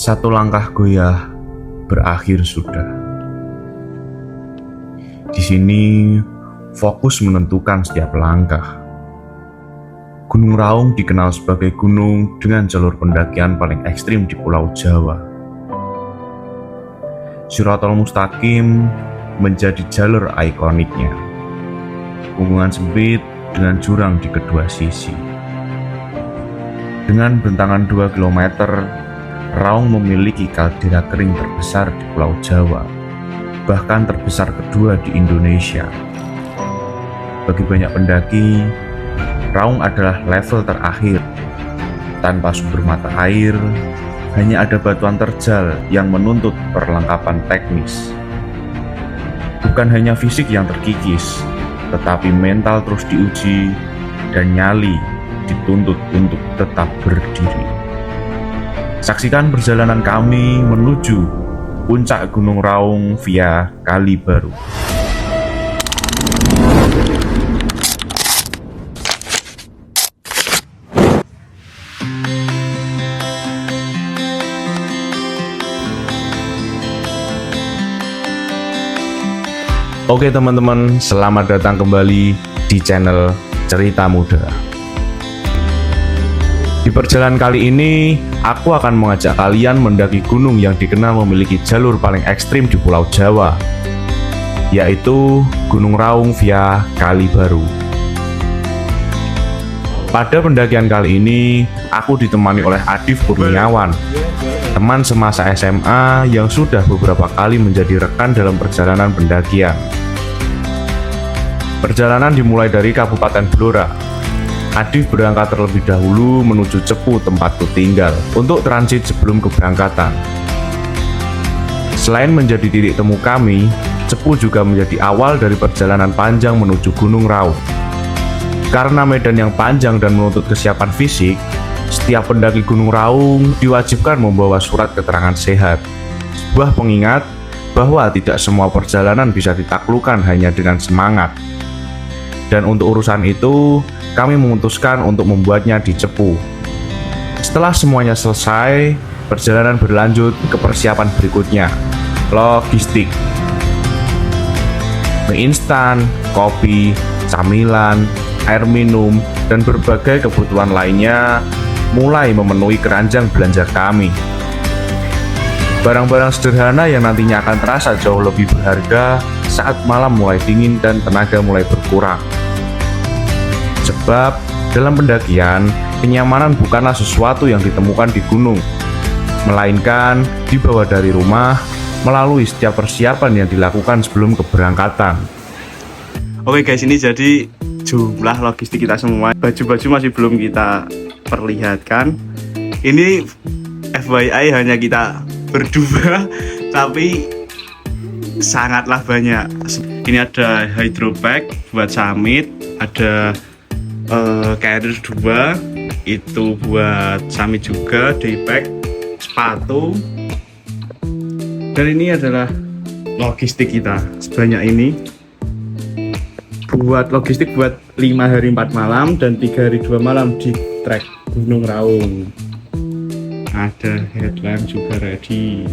Satu langkah goyah berakhir sudah. Di sini fokus menentukan setiap langkah. Gunung Raung dikenal sebagai gunung dengan jalur pendakian paling ekstrim di Pulau Jawa. Shiratal Mustaqim menjadi jalur ikoniknya. Gunungan sempit dengan jurang di kedua sisi. Dengan bentangan 2 km, Raung memiliki kaldera kering terbesar di Pulau Jawa, bahkan terbesar kedua di Indonesia. Bagi banyak pendaki, Raung adalah level terakhir. Tanpa sumber mata air, hanya ada batuan terjal yang menuntut perlengkapan teknis. Bukan hanya fisik yang terkikis, tetapi mental terus diuji dan nyali dituntut untuk tetap berdiri. Saksikan perjalanan kami menuju puncak Gunung Raung via Kali Baru. Oke teman-teman, selamat datang kembali di channel Cerita Muda. Di perjalanan kali ini, aku akan mengajak kalian mendaki gunung yang dikenal memiliki jalur paling ekstrim di Pulau Jawa, yaitu Gunung Raung via Kali Baru. Pada pendakian kali ini, aku ditemani oleh Adif Kurniawan, teman semasa SMA yang sudah beberapa kali menjadi rekan dalam perjalanan pendakian. Perjalanan dimulai dari Kabupaten Blora. Adif berangkat terlebih dahulu menuju Cepu tempatku tinggal untuk transit sebelum keberangkatan. Selain menjadi titik temu kami, Cepu juga menjadi awal dari perjalanan panjang menuju Gunung Raung. Karena medan yang panjang dan menuntut kesiapan fisik, setiap pendaki Gunung Raung diwajibkan membawa surat keterangan sehat. Sebuah pengingat bahwa tidak semua perjalanan bisa ditaklukkan hanya dengan semangat. Dan untuk urusan itu, kami memutuskan untuk membuatnya di Cepu. Setelah semuanya selesai, perjalanan berlanjut ke persiapan berikutnya, logistik. Mie instan, kopi, camilan, air minum, dan berbagai kebutuhan lainnya mulai memenuhi keranjang belanja kami. Barang-barang sederhana yang nantinya akan terasa jauh lebih berharga saat malam mulai dingin dan tenaga mulai berkurang. Sebab dalam pendakian, kenyamanan bukanlah sesuatu yang ditemukan di gunung, melainkan dibawa dari rumah melalui setiap persiapan yang dilakukan sebelum keberangkatan. Oke guys, ini jadi jumlah logistik kita semua. Baju-baju masih belum kita perlihatkan. Ini FYI hanya kita berdua, tapi sangatlah banyak. Ini ada hydro bag buat summit, ada carrier 2 itu buat summit juga, daypack, sepatu, dan ini adalah logistik kita sebanyak ini. Buat logistik buat 5 hari 4 malam dan 3 hari 2 malam di trek Gunung Raung. Ada headlamp juga ready.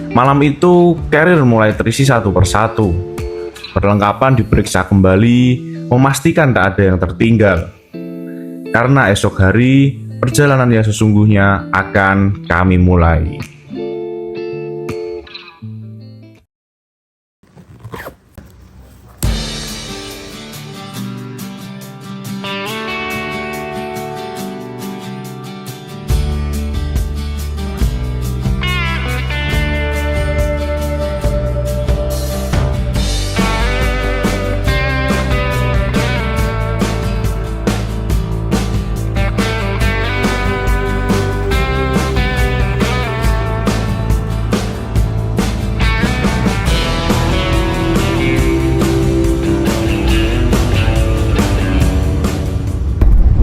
Malam itu, carrier mulai terisi satu persatu. Perlengkapan diperiksa kembali, memastikan tak ada yang tertinggal. Karena esok hari, perjalanan yang sesungguhnya akan kami mulai.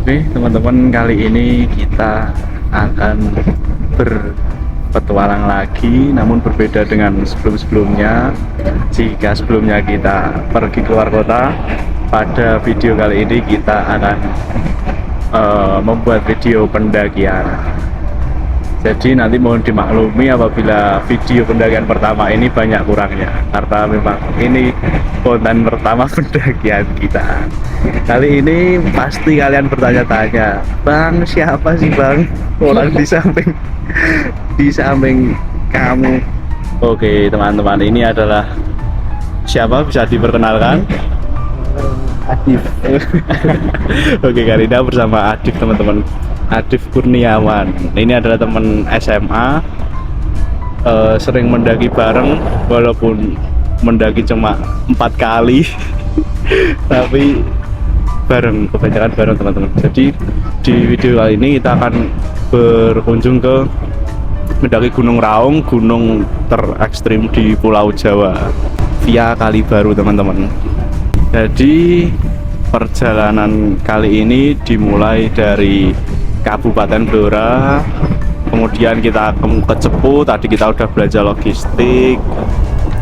Oke teman-teman, kali ini kita akan berpetualang lagi, namun berbeda dengan sebelum-sebelumnya. Jika sebelumnya kita pergi keluar kota, pada video kali ini kita akan membuat video pendakian. Jadi nanti mohon dimaklumi apabila video pendakian pertama ini banyak kurangnya, karena memang ini konten pertama pendakian kita. Kali ini pasti kalian bertanya-tanya, Bang, siapa sih Bang orang di samping kamu? Oke teman-teman, ini adalah siapa, bisa diperkenalkan? Adif. Oke, Karina bersama Adif, teman-teman. Adif Kurniawan. Ini adalah teman SMA, sering mendaki bareng walaupun mendaki cuma 4 kali tapi bareng, kebanyakan bareng teman-teman. Jadi di video kali ini kita akan berkunjung ke mendaki Gunung Raung, gunung terekstrim di Pulau Jawa via Kali Baru teman-teman. Jadi perjalanan kali ini dimulai dari Kabupaten Blora, kemudian kita ke Cepu. Tadi kita udah belajar logistik,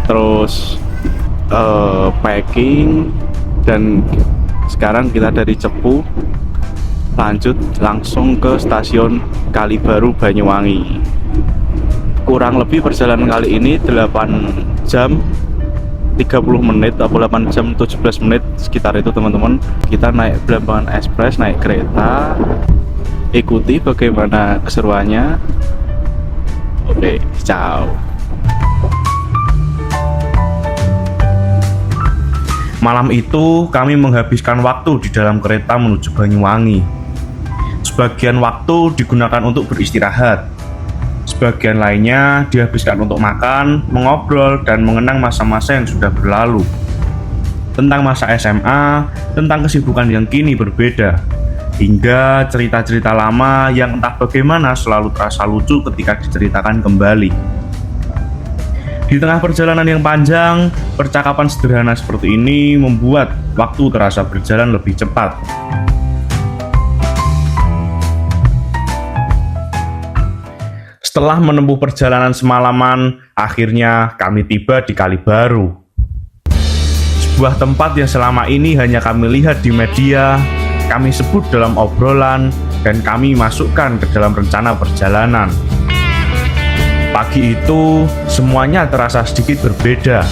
terus packing, dan sekarang kita dari Cepu lanjut langsung ke stasiun Kali Baru Banyuwangi. Kurang lebih perjalanan kali ini 8 jam 30 menit atau 8 jam 17 menit sekitar itu teman-teman. Kita naik Blambangan Express, naik kereta. Ikuti bagaimana keseruannya. Oke, ciao. Malam itu kami menghabiskan waktu di dalam kereta menuju Banyuwangi. Sebagian waktu digunakan untuk beristirahat, sebagian lainnya dihabiskan untuk makan, mengobrol, dan mengenang masa-masa yang sudah berlalu. Tentang masa SMA, tentang kesibukan yang kini berbeda, hingga cerita-cerita lama yang entah bagaimana selalu terasa lucu ketika diceritakan kembali. Di tengah perjalanan yang panjang, percakapan sederhana seperti ini membuat waktu terasa berjalan lebih cepat. Setelah menempuh perjalanan semalaman, akhirnya kami tiba di Kali Baru. Sebuah tempat yang selama ini hanya kami lihat di media, kami sebut dalam obrolan, dan kami masukkan ke dalam rencana perjalanan. Pagi itu, semuanya terasa sedikit berbeda.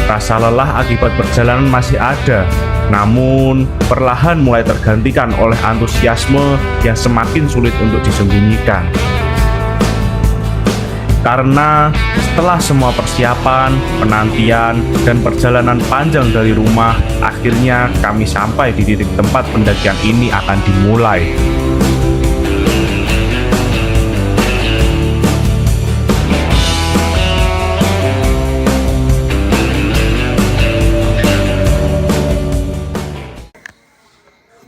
Rasa lelah akibat perjalanan masih ada, namun perlahan mulai tergantikan oleh antusiasme yang semakin sulit untuk disembunyikan. Karena setelah semua persiapan, penantian, dan perjalanan panjang dari rumah, akhirnya kami sampai di titik tempat pendakian ini akan dimulai.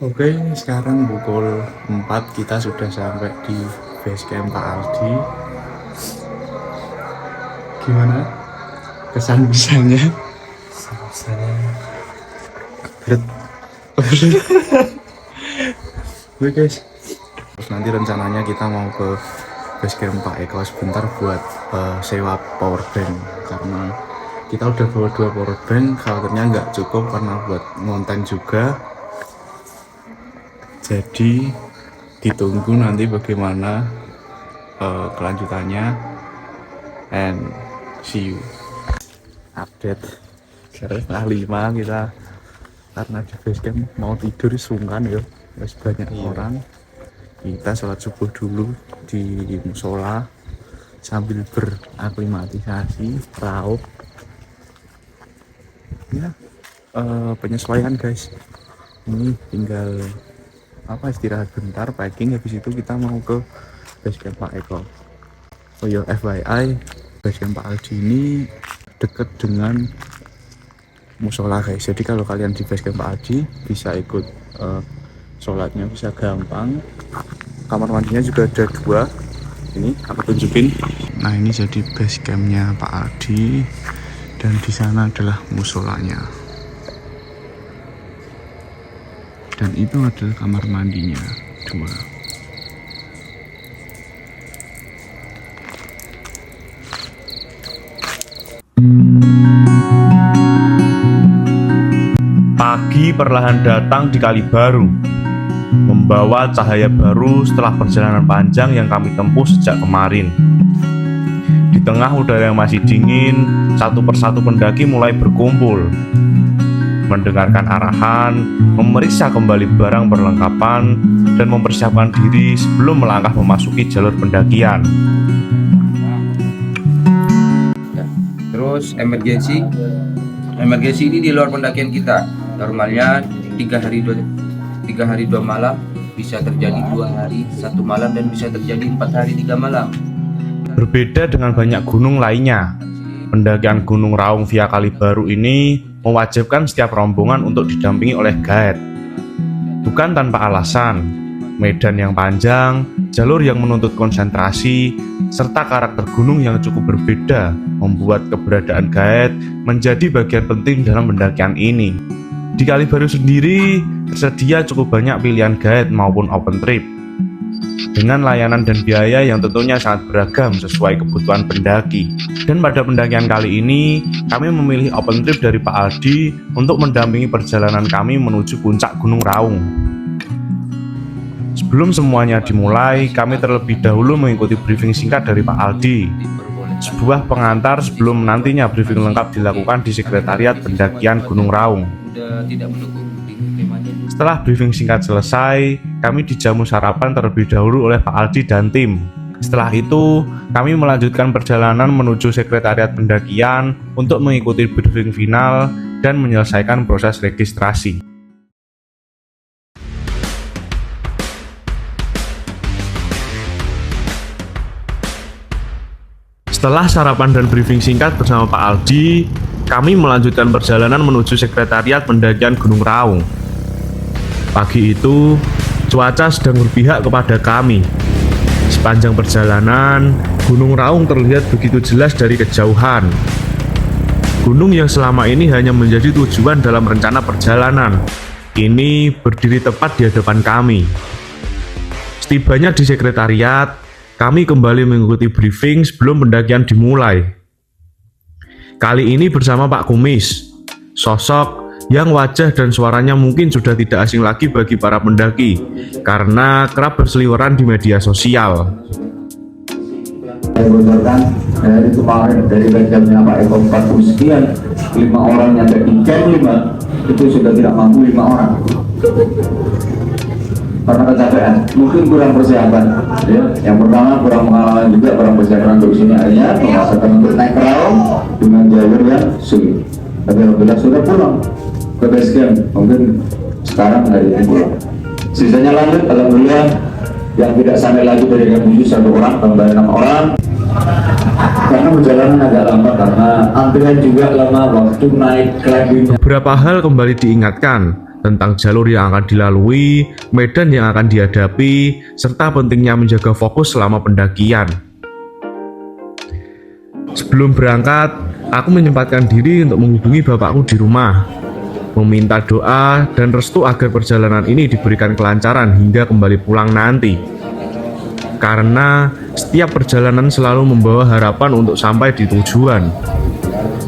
Oke, sekarang pukul 4 kita sudah sampai di base camp Pak Aldi. Gimana kesan-kesannya? Oke guys, terus nanti rencananya kita mau ke base camp Pak Eko sebentar buat sewa power bank, karena kita udah bawa 2 power bank, khawatirnya nggak cukup karena buat ngonten juga. Jadi ditunggu nanti bagaimana kelanjutannya, and see you. Update sekarang setengah 5 kita, karena di base camp mau tidur sungkan ya, masih banyak orang. Kita sholat subuh dulu di musola sambil beraklimatisasi, raup ya. Penyesuaian guys, ini tinggal istirahat bentar, packing, habis itu kita mau ke base camp Pak Eko. Oh ya, FYI, base camp Pak Aldi ini deket dengan musola guys. Jadi kalau kalian di base camp Pak Aldi bisa ikut sholatnya, bisa gampang. Kamar mandinya juga ada 2. Ini aku tunjukin. Nah, ini jadi base campnya Pak Aldi, dan di sana adalah musolanya. Dan itu adalah kamar mandinya 2. Pagi perlahan datang di Kali Baru. membawa cahaya baru setelah perjalanan panjang yang kami tempuh sejak kemarin. Di tengah udara yang masih dingin, satu persatu pendaki mulai berkumpul, mendengarkan arahan, memeriksa kembali barang perlengkapan, dan mempersiapkan diri sebelum melangkah memasuki jalur pendakian. Terus emergency ini di luar pendakian kita. Normalnya 3 hari 2 malam, bisa terjadi 2 hari 1 malam, dan bisa terjadi 4 hari 3 malam. Berbeda dengan banyak gunung lainnya, pendakian Gunung Raung via Kalibaru ini mewajibkan setiap rombongan untuk didampingi oleh guide. Bukan tanpa alasan, medan yang panjang, jalur yang menuntut konsentrasi, serta karakter gunung yang cukup berbeda membuat keberadaan guide menjadi bagian penting dalam pendakian ini. Di Kalibaru sendiri tersedia cukup banyak pilihan guide maupun open trip, dengan layanan dan biaya yang tentunya sangat beragam sesuai kebutuhan pendaki. Dan pada pendakian kali ini, kami memilih open trip dari Pak Aldi untuk mendampingi perjalanan kami menuju puncak Gunung Raung. Sebelum semuanya dimulai, kami terlebih dahulu mengikuti briefing singkat dari Pak Aldi, sebuah pengantar sebelum nantinya briefing lengkap dilakukan di sekretariat pendakian Gunung Raung. Setelah briefing singkat selesai, kami dijamu sarapan terlebih dahulu oleh Pak Aldi dan tim. Setelah itu, kami melanjutkan perjalanan menuju sekretariat pendakian untuk mengikuti briefing final dan menyelesaikan proses registrasi. Setelah sarapan dan briefing singkat bersama Pak Aldi, kami melanjutkan perjalanan menuju sekretariat pendakian Gunung Raung. Pagi itu, cuaca sedang berpihak kepada kami. Sepanjang perjalanan, Gunung Raung terlihat begitu jelas dari kejauhan. Gunung yang selama ini hanya menjadi tujuan dalam rencana perjalanan, ini berdiri tepat di hadapan kami. Setibanya di sekretariat, kami kembali mengikuti briefing sebelum pendakian dimulai. Kali ini bersama Pak Kumis, sosok yang wajah dan suaranya mungkin sudah tidak asing lagi bagi para pendaki karena kerap berseliweran di media sosial. Saya bocorkan dari kemarin dari backupnya Pak Eko 40 sekian, 5 orang yang dari camp 5 itu sudah tidak mampu 5 orang karena kecapean, mungkin kurang persiapan ya. Yang pertama kurang pengalaman, juga kurang persiapan untuk sini, akhirnya memaksakan untuk naik ke Raung dengan jalur yang sulit. Tapi alhamdulillah sudah pulang ke base camp, mungkin sekarang hari ini pulang. Sisanya lanjut, alhamdulillah yang tidak sampai lagi dari camp 7 1 orang, tambah 6 orang. Karena perjalanan agak lama, karena antrian juga lama, waktu naik climbingnya. Beberapa hal kembali diingatkan tentang jalur yang akan dilalui, medan yang akan dihadapi, serta pentingnya menjaga fokus selama pendakian. Sebelum berangkat, aku menyempatkan diri untuk menghubungi bapakku di rumah, meminta doa dan restu agar perjalanan ini diberikan kelancaran hingga kembali pulang nanti. Karena setiap perjalanan selalu membawa harapan untuk sampai di tujuan.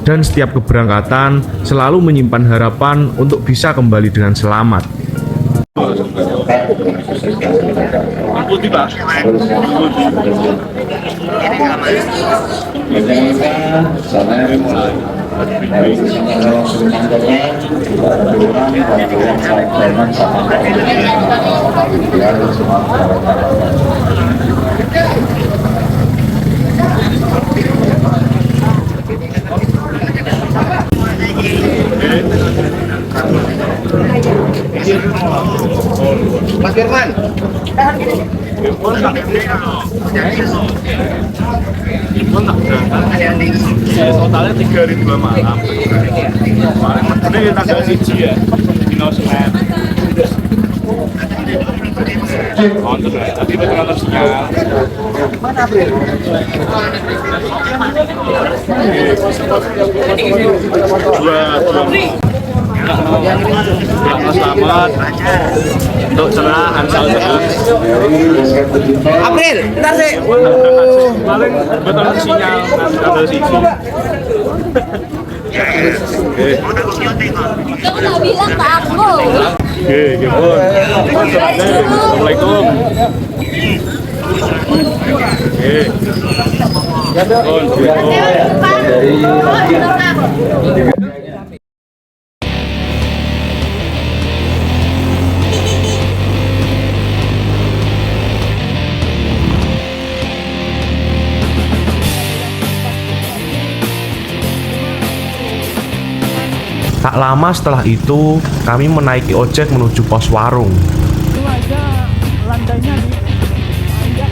Dan setiap keberangkatan selalu menyimpan harapan untuk bisa kembali dengan selamat. Mas Firman. Totalnya 3 hari 2 malam. Kemarin ini tanggal 1 ya, Dino Senin. Tapi betul nonton sinyal. Mana April? Selamat untuk cerah Ansal April, bentar sih. paling betul sinyal tanggal 1. Kamu udah bilang ke aku. Oke, Pun. Assalamualaikum. Oke. Pun, Tak lama setelah itu, kami menaiki ojek menuju pos warung. Itu aja landainya di tanjak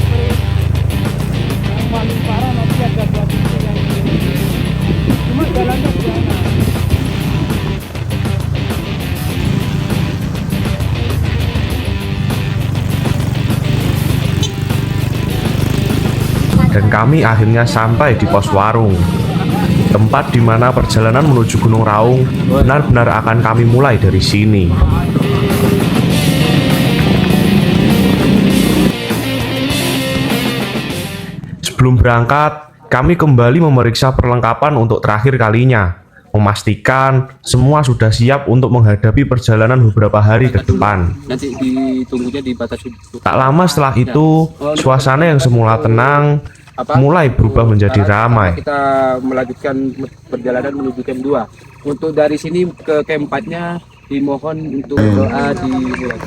yang paling parah nanti ada batu yang cuma jalannya gimana. Dan kami akhirnya sampai di pos warung, tempat di mana perjalanan menuju Gunung Raung benar-benar akan kami mulai dari sini. Sebelum berangkat, kami kembali memeriksa perlengkapan untuk terakhir kalinya, memastikan semua sudah siap untuk menghadapi perjalanan beberapa hari ke depan. Nanti ditunggunya di batas. Tak lama setelah itu, suasana yang semula tenang mulai berubah menjadi ramai. Kita melanjutkan perjalanan menuju camp 2. Untuk dari sini ke camp 4-nya dimohon untuk doa dimulai.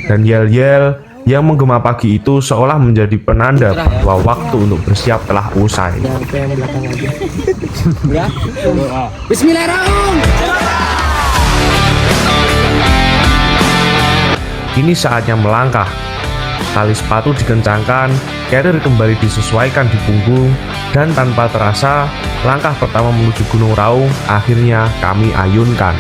Dan yel-yel yang menggema pagi itu seolah menjadi penanda bahwa waktu untuk bersiap telah usai. Ya. Bismillahirrahmanirrahim. Kini saatnya melangkah. Tali sepatu dikencangkan, carrier kembali disesuaikan di punggung, dan tanpa terasa, langkah pertama menuju Gunung Raung akhirnya kami ayunkan.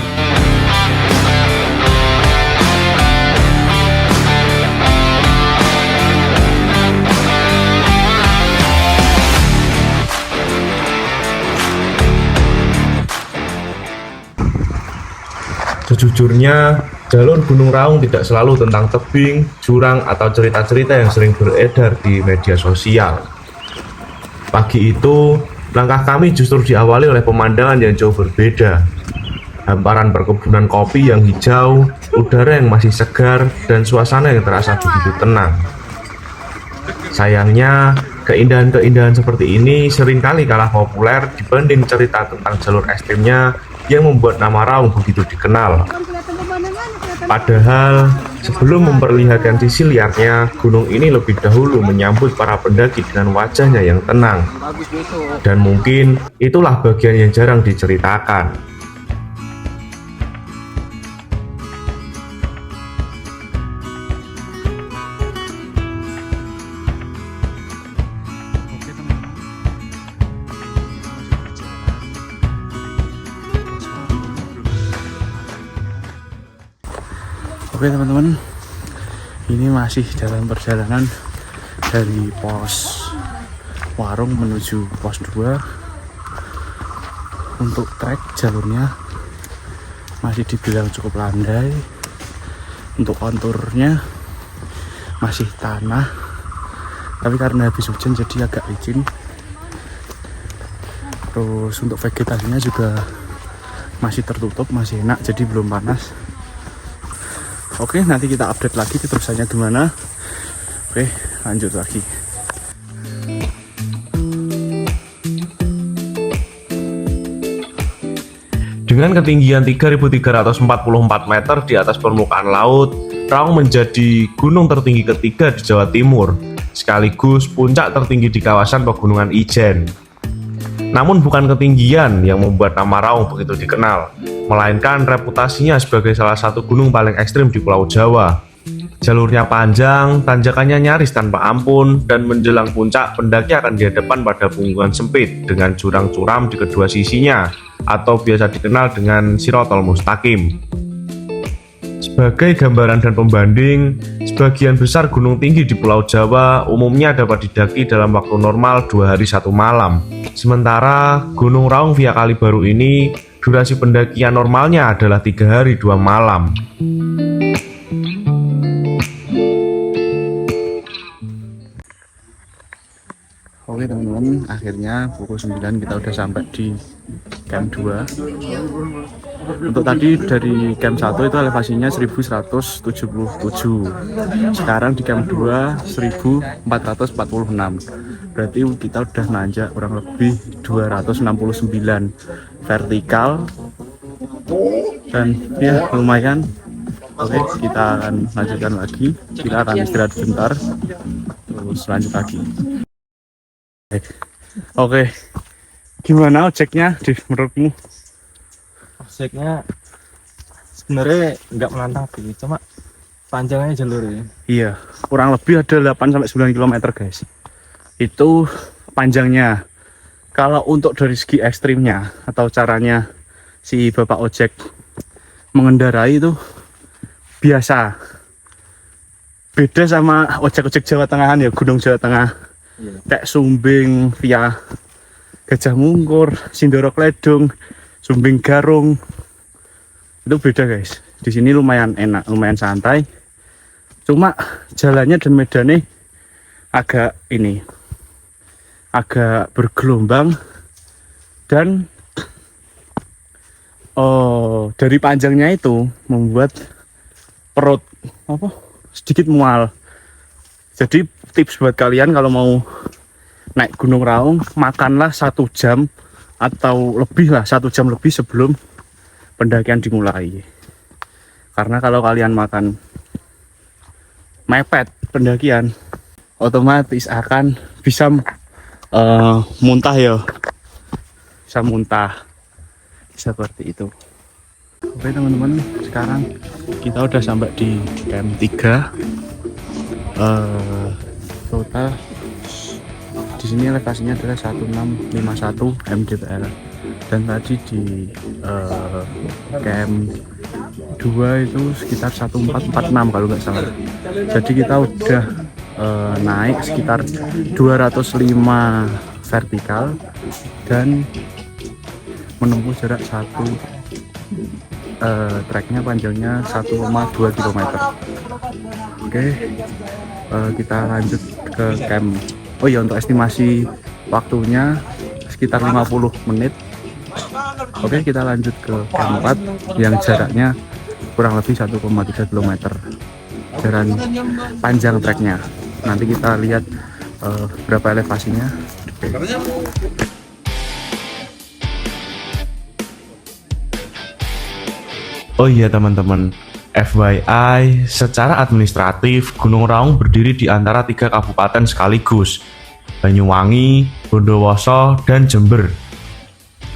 Sejujurnya, jalur Gunung Raung tidak selalu tentang tebing, jurang, atau cerita-cerita yang sering beredar di media sosial. Pagi itu, langkah kami justru diawali oleh pemandangan yang jauh berbeda. Hamparan perkebunan kopi yang hijau, udara yang masih segar, dan suasana yang terasa begitu tenang. Sayangnya, keindahan-keindahan seperti ini seringkali kalah populer dibanding cerita tentang jalur ekstrimnya yang membuat nama Raung begitu dikenal. Padahal, sebelum memperlihatkan sisi liarnya, gunung ini lebih dahulu menyambut para pendaki dengan wajahnya yang tenang. Dan mungkin itulah bagian yang jarang diceritakan. Oke teman-teman, ini masih dalam perjalanan dari pos warung menuju pos 2. Untuk trek jalurnya masih dibilang cukup landai. Untuk konturnya masih tanah, tapi karena habis hujan jadi agak licin. Terus untuk vegetasinya juga masih tertutup, masih enak, jadi belum panas. Oke, nanti kita update lagi terusannya gimana. Oke, lanjut lagi. Dengan ketinggian 3.344 meter di atas permukaan laut, Raung menjadi gunung tertinggi ketiga di Jawa Timur, sekaligus puncak tertinggi di kawasan Pegunungan Ijen. Namun bukan ketinggian yang membuat nama Raung begitu dikenal, melainkan reputasinya sebagai salah satu gunung paling ekstrim di Pulau Jawa. Jalurnya panjang, tanjakannya nyaris tanpa ampun, dan menjelang puncak pendaki akan dihadapkan pada punggungan sempit dengan jurang curam di kedua sisinya, atau biasa dikenal dengan Sirotol Mustaqim. Sebagai gambaran dan pembanding, sebagian besar gunung tinggi di Pulau Jawa umumnya dapat didaki dalam waktu normal 2 hari 1 malam. Sementara Gunung Raung via Kali Baru ini, durasi pendakian normalnya adalah 3 hari 2 malam. Oke teman-teman, akhirnya pukul 9 kita udah sampai di camp 2. Untuk tadi dari camp 1 itu elevasinya 1177. Sekarang di camp 2 1446. Berarti kita udah nanjak kurang lebih 269 vertikal. Dan ya lumayan. Oke, kita akan lanjutkan lagi. Kita akan istirahat sebentar. Terus lanjut lagi. Oke. Gimana ojeknya menurutmu? Ojeknya sebenarnya nggak menantang sih, cuma panjangnya jalur ini. Iya, kurang lebih ada 8-9 km guys. Itu panjangnya. Kalau untuk dari segi ekstrimnya atau caranya si bapak ojek mengendarai itu biasa. Beda sama ojek-ojek Jawa Tengahan ya, Gunung Jawa Tengah. Iya. Kayak Sumbing via Gajah Mungkur, Sindoro Kledung, Sumbing Garung. Itu beda guys. Di sini lumayan enak, lumayan santai. Cuma jalannya dan medannya agak bergelombang dan dari panjangnya itu membuat perut sedikit mual. Jadi tips buat kalian kalau mau naik Gunung Raung, makanlah 1 jam atau lebih lah, 1 jam lebih sebelum pendakian dimulai. Karena kalau kalian makan mepet pendakian, otomatis akan bisa muntah ya, bisa muntah seperti itu. Oke teman-teman, sekarang kita udah sampai di camp 3. Total di sini elevasinya adalah 1651 mdpl, dan tadi di camp 2 itu sekitar 1446 kalau nggak salah. Jadi kita udah naik sekitar 205 vertikal dan menempuh jarak treknya panjangnya 1,2 km. Oke, kita lanjut ke camp. Oh ya, untuk estimasi waktunya sekitar 50 menit. Oke, kita lanjut ke camp 4 yang jaraknya kurang lebih 1,3 km. Jalan panjang treknya. Nanti kita lihat berapa elevasinya. Oke. Oh iya teman-teman, FYI, secara administratif Gunung Raung berdiri di antara 3 kabupaten sekaligus, Banyuwangi, Bondowoso, dan Jember.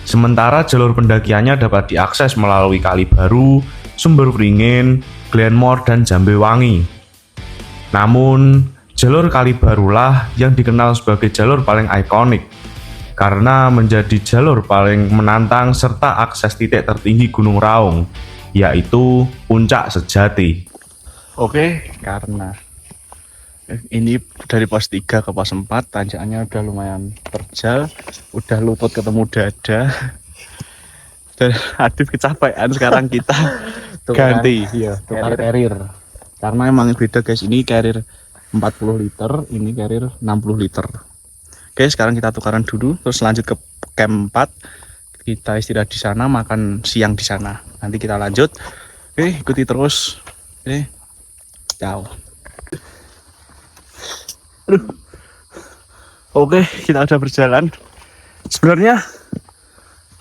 Sementara jalur pendakiannya dapat diakses melalui Kali Baru, Sumber Wringin, Glenmore, dan Jambewangi. Namun, jalur Kali Barulah yang dikenal sebagai jalur paling ikonik karena menjadi jalur paling menantang serta akses titik tertinggi Gunung Raung, yaitu Puncak Sejati. Oke, karena ini dari pos 3 ke pos 4 tanjakannya udah lumayan terjal, udah lutut ketemu dada, dan Adit kecapean. Sekarang kita ganti tukar carrier, karena emang beda guys, ini carrier 40 liter, ini carrier 60 liter. Oke, sekarang kita tukaran dulu, terus lanjut ke camp 4. Kita istirahat di sana, makan siang di sana. Nanti kita lanjut. Oke, ikuti terus. Oke, ciao. Oke, kita udah berjalan. Sebenarnya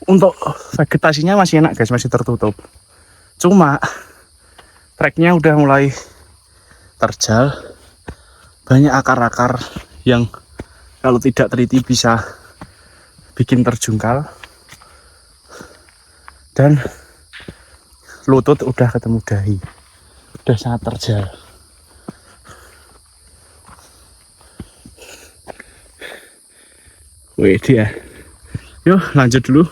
untuk vegetasinya masih enak guys, masih tertutup. Cuma treknya udah mulai terjal. Banyak akar-akar yang kalau tidak teliti bisa bikin terjungkal. Dan lutut udah ketemu dahi, udah sangat terjal. Wih dia, yuk lanjut dulu.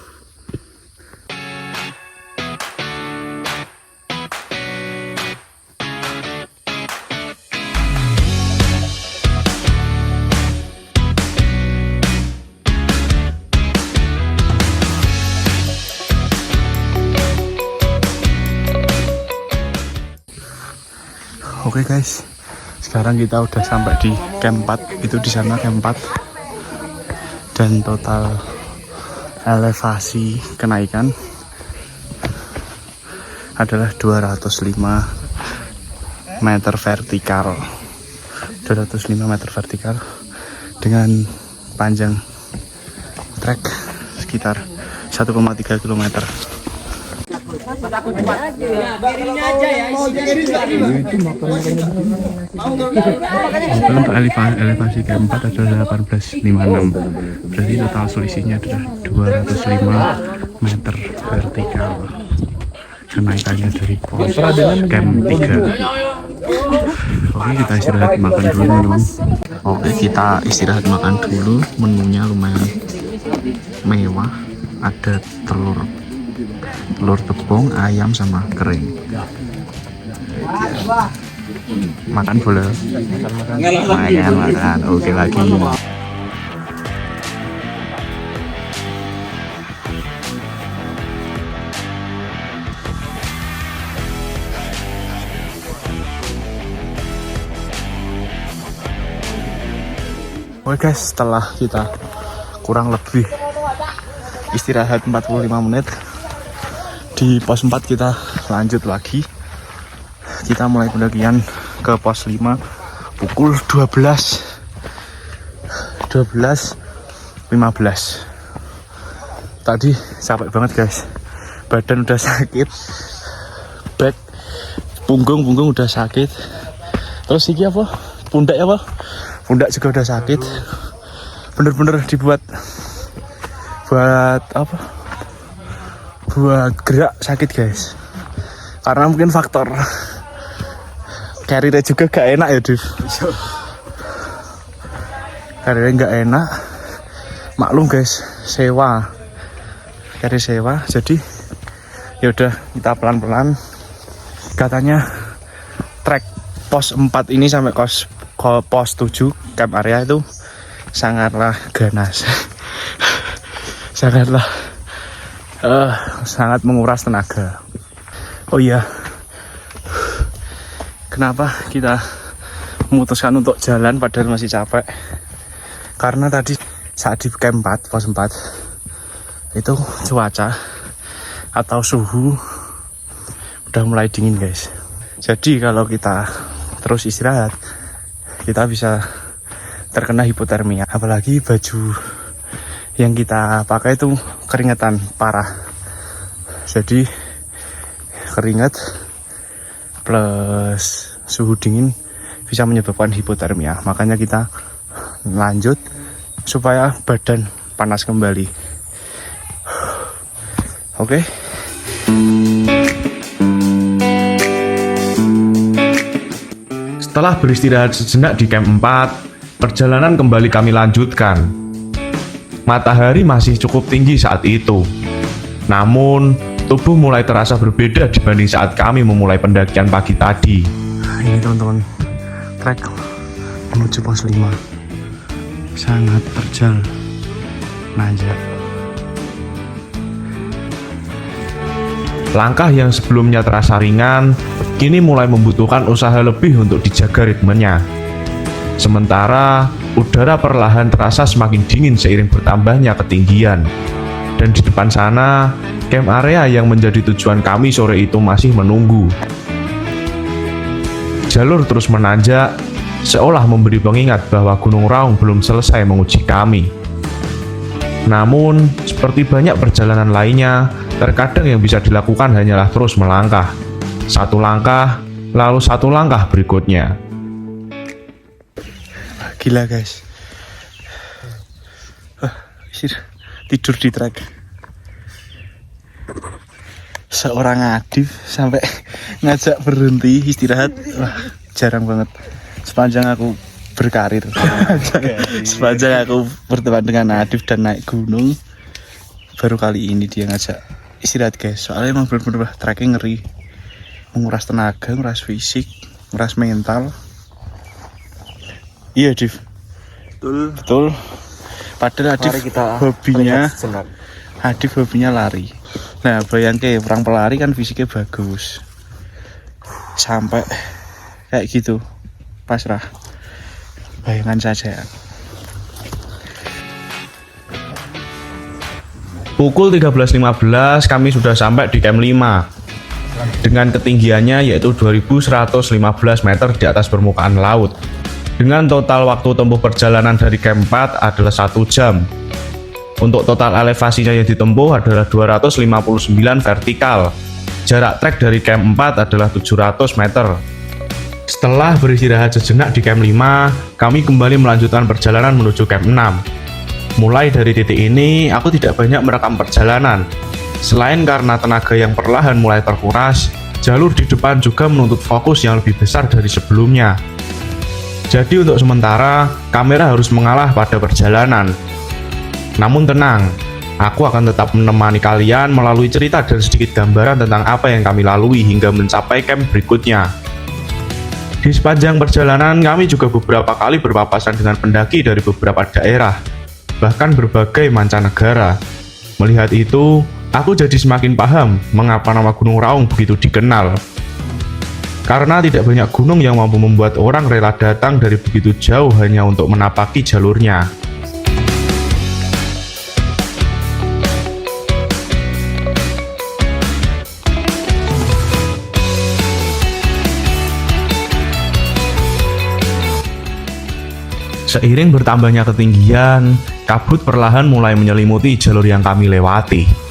Oke guys, sekarang kita udah sampai di camp 4. Itu di sana camp 4. Dan total elevasi kenaikan adalah 205 meter vertikal. 205 meter vertikal dengan panjang trek sekitar 1,3 km. Untuk elevasi keempat adalah 1856. Berarti total selisihnya adalah 205 meter vertikal. Kenaikannya dari pos camp 3. Oke, kita istirahat makan dulu teman-teman. Oke, kita istirahat makan dulu. Menunya lumayan mewah. Ada telur tepung, ayam sama kering. Makan boleh. Makan. Oke lagi. Oke guys, setelah kita kurang lebih istirahat 45 menit di pos 4, kita lanjut lagi. Kita mulai pendakian ke pos 5 pukul 12.15. Tadi capek banget guys, badan udah sakit, back, punggung udah sakit, terus iki apa, pundak pundak juga udah sakit. Bener-bener dibuat buat gerak sakit guys, karena mungkin faktor carrier juga gak enak ya Div. Carrier gak enak, maklum guys, carrier sewa, jadi yaudah kita pelan-pelan. Katanya trek pos 4 ini sampai pos 7 camp area itu sangatlah ganas. Sangat menguras tenaga. Oh iya, kenapa kita memutuskan untuk jalan padahal masih capek? Karena tadi saat di camp 4, pos 4 itu cuaca atau suhu udah mulai dingin guys. Jadi kalau kita terus istirahat, kita bisa terkena hipotermia. Apalagi baju yang kita pakai itu keringetan parah. Jadi keringat plus suhu dingin bisa menyebabkan hipotermia. Makanya kita lanjut supaya badan panas kembali. Oke. Setelah beristirahat sejenak di camp 4, perjalanan kembali kami lanjutkan. Matahari masih cukup tinggi saat itu. Namun, tubuh mulai terasa berbeda dibanding saat kami memulai pendakian pagi tadi. Ini teman-teman, trek menuju pos 5 sangat terjal, nanjak. Langkah yang sebelumnya terasa ringan, kini mulai membutuhkan usaha lebih untuk dijaga ritmenya. Sementara, udara perlahan terasa semakin dingin seiring bertambahnya ketinggian. Dan di depan sana, camp area yang menjadi tujuan kami sore itu masih menunggu. Jalur terus menanjak, seolah memberi pengingat bahwa Gunung Raung belum selesai menguji kami. Namun, seperti banyak perjalanan lainnya, terkadang yang bisa dilakukan hanyalah terus melangkah. Satu langkah, lalu satu langkah berikutnya. Gila guys, tidur di trek. Seorang Adif sampai ngajak berhenti istirahat. Wah, jarang banget sepanjang aku berkarir. Sepanjang aku berteman dengan Adif dan naik gunung, baru kali ini dia ngajak istirahat guys. Soalnya emang bener-bener trekking ngeri, menguras tenaga, menguras fisik, menguras mental. Iya Adif, betul. Padahal Adif hobinya lari. Nah bayangke orang pelari kan fisiknya bagus, sampai kayak gitu pasrah. Bayangan saja. Pukul 13.15 kami sudah sampai di camp 5. dengan ketinggiannya yaitu 2115 meter di atas permukaan laut. Dengan total waktu tempuh perjalanan dari camp 4 adalah 1 jam. Untuk total elevasinya yang ditempuh adalah 259 vertikal. Jarak trek dari camp 4 adalah 700 meter. Setelah beristirahat sejenak di camp 5, kami kembali melanjutkan perjalanan menuju camp 6. Mulai dari titik ini, aku tidak banyak merekam perjalanan. Selain karena tenaga yang perlahan mulai terkuras, jalur di depan juga menuntut fokus yang lebih besar dari sebelumnya. Jadi untuk sementara, kamera harus mengalah pada perjalanan. Namun tenang, aku akan tetap menemani kalian melalui cerita dan sedikit gambaran tentang apa yang kami lalui hingga mencapai camp berikutnya. Di sepanjang perjalanan, kami juga beberapa kali berpapasan dengan pendaki dari beberapa daerah, bahkan berbagai mancanegara. Melihat itu, aku jadi semakin paham mengapa nama Gunung Raung begitu dikenal. Karena tidak banyak gunung yang mampu membuat orang rela datang dari begitu jauh hanya untuk menapaki jalurnya. Seiring bertambahnya ketinggian, kabut perlahan mulai menyelimuti jalur yang kami lewati.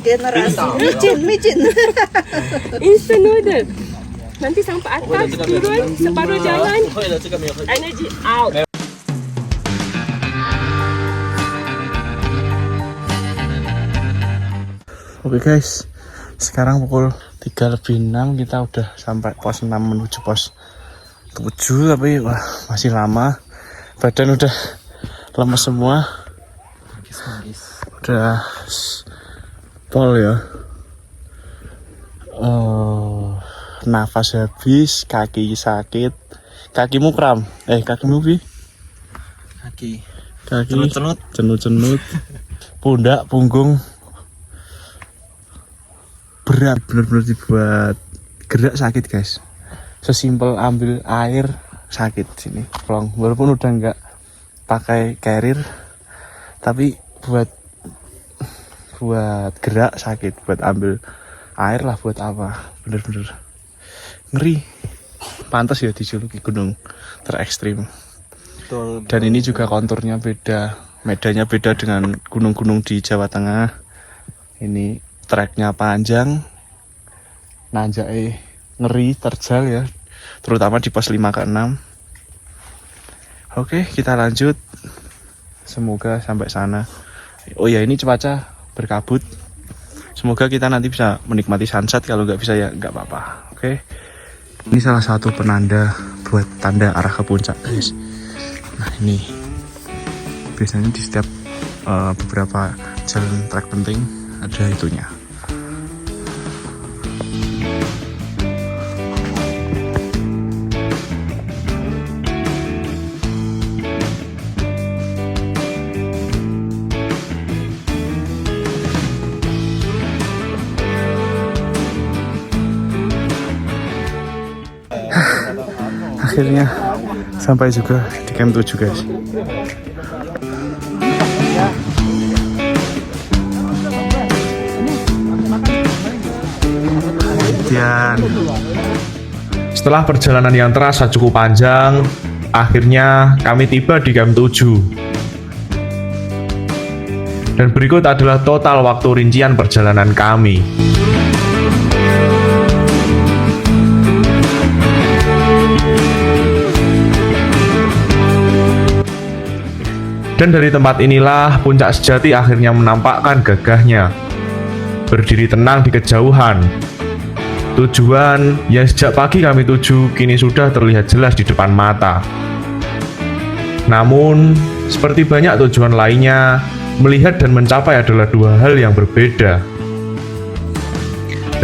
Generasi micin instant noodle nanti sampai atas turun separuh jalan energy out. Oke guys, sekarang pukul 3:06 kita udah sampai pos 6 menuju pos 7, tapi wah masih lama. Badan udah lemes semua. Udah pol ya. Nafas habis, kaki sakit. Kakimu kram. Kakimu bi? Kaki cenut. Pundak, punggung berat, bener-bener dibuat gerak sakit guys. Sesimpel ambil air sakit sini plong, walaupun udah nggak pakai carrier, tapi buat gerak sakit, buat ambil air lah, buat apa, bener-bener ngeri. Pantas ya dijuluki gunung terekstrim. Dan ini juga konturnya beda, medannya beda dengan gunung-gunung di Jawa Tengah. Ini treknya panjang, nanjaknya ngeri, terjal ya, terutama di pos 5 ke 6. Oke, kita lanjut, semoga sampai sana. Oh ya, ini cuaca berkabut, semoga kita nanti bisa menikmati sunset. Kalau nggak bisa ya nggak apa-apa. Oke, ini salah satu penanda buat tanda arah ke puncak guys. Nah ini biasanya di setiap beberapa jalan trek penting ada itunya. Akhirnya sampai juga di camp 7 guys. Dan setelah perjalanan yang terasa cukup panjang, akhirnya kami tiba di camp 7. Dan berikut adalah total waktu rincian perjalanan kami. Dan dari tempat inilah puncak sejati akhirnya menampakkan gagahnya, berdiri tenang di kejauhan. Tujuan yang sejak pagi kami tuju kini sudah terlihat jelas di depan mata. Namun, seperti banyak tujuan lainnya, melihat dan mencapai adalah dua hal yang berbeda.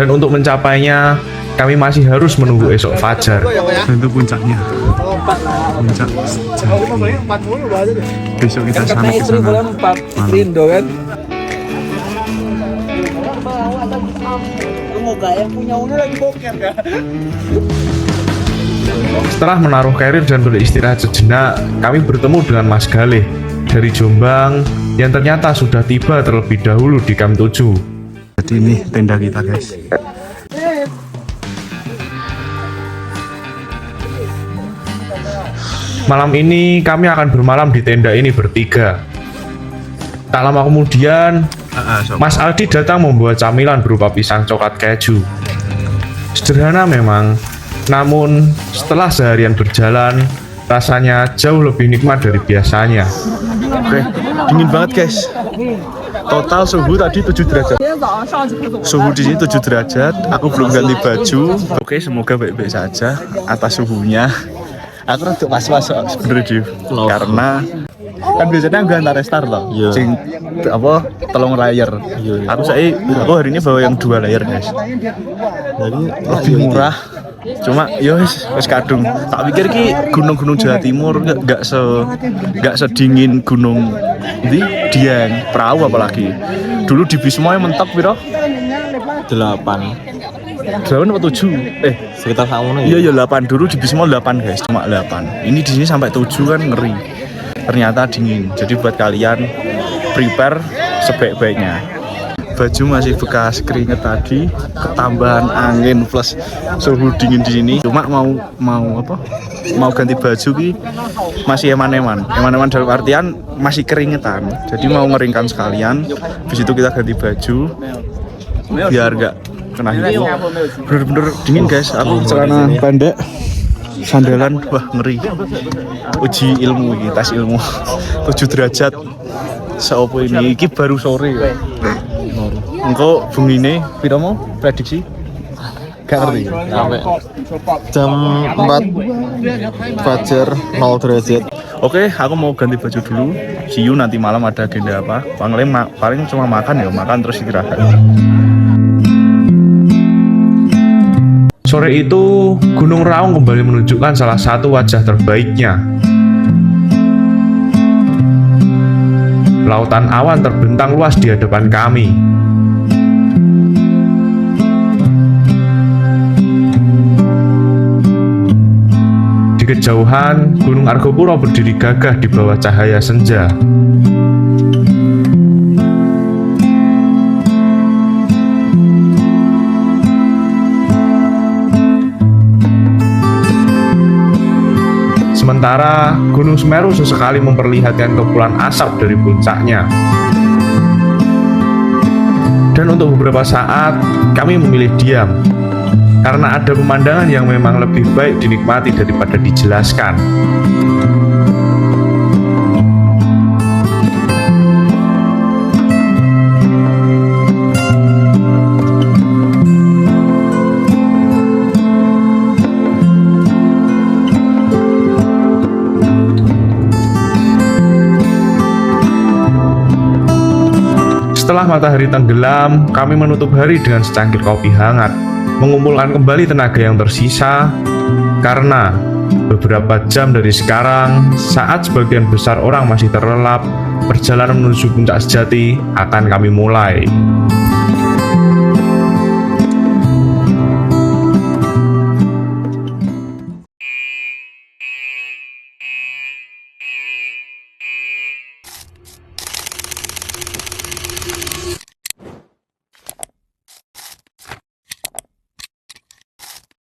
Dan untuk mencapainya, kami masih harus menunggu esok fajar. Dan itu puncaknya. Puncak sejati. Besok kita sampai ke sana. Malam. Setelah menaruh carrier dan beristirahat sejenak, kami bertemu dengan Mas Galih dari Jombang yang ternyata sudah tiba terlebih dahulu di Camp 7. Jadi ini tenda kita, guys. Malam ini kami akan bermalam di tenda ini bertiga. Tak lama kemudian, Mas Aldi datang membawa camilan berupa pisang coklat keju. Sederhana memang, namun setelah seharian berjalan, rasanya jauh lebih nikmat dari biasanya. Oke, dingin banget, guys. Total suhu tadi 7 derajat. Suhu di sini 7 derajat. Aku belum ganti baju. Oke, semoga baik-baik saja atas suhunya. Aku rada was-was sebenarnya, karena kan biasanya gue antar restart loh, sing apa telung layer. Aku hari ini bawa yang 2 layer, guys. Jadi lebih murah. Cuma wis kadung. Tak pikir ki gunung-gunung Jawa Timur gak sedingin gunung di Dieng, Perahu apalagi. Dulu di Bisma mentok piro? 8 atau 7? Sekitar sama Iya 8 dulu di Bisma 8, guys, cuma 8. Ini di sini sampai 7 kan ngeri. Ternyata dingin. Jadi buat kalian prepare sebaik-baiknya. Baju masih bekas keringet tadi, ketambahan angin plus suhu dingin di sini. Cuma mau ganti baju ki masih eman-eman dalam artian masih keringetan. Jadi mau ngeringkan sekalian. Habis itu kita ganti baju biar gak kena hiu. Bener-bener dingin, guys. Aku celana pendek, sandalan, wah ngeri. Uji ilmu ini, tes ilmu 7 derajat. Seopo ini baru sore. Engkau bengine piro mau prediksi? Gak ngerti. Sampai jam 4 fajar 0 derajat. Oke, aku mau ganti baju dulu. See you nanti malam ada agenda apa? Paling cuma makan terus istirahat. Sore itu, Gunung Raung kembali menunjukkan salah satu wajah terbaiknya. Lautan awan terbentang luas di hadapan kami. Di kejauhan, Gunung Argopuro berdiri gagah di bawah cahaya senja. Sementara Gunung Semeru sesekali memperlihatkan kepulan asap dari puncaknya. Dan untuk beberapa saat, kami memilih diam, karena ada pemandangan yang memang lebih baik dinikmati daripada dijelaskan. Setelah matahari tenggelam, kami menutup hari dengan secangkir kopi hangat, mengumpulkan kembali tenaga yang tersisa, karena beberapa jam dari sekarang, saat sebagian besar orang masih terlelap, perjalanan menuju puncak sejati akan kami mulai.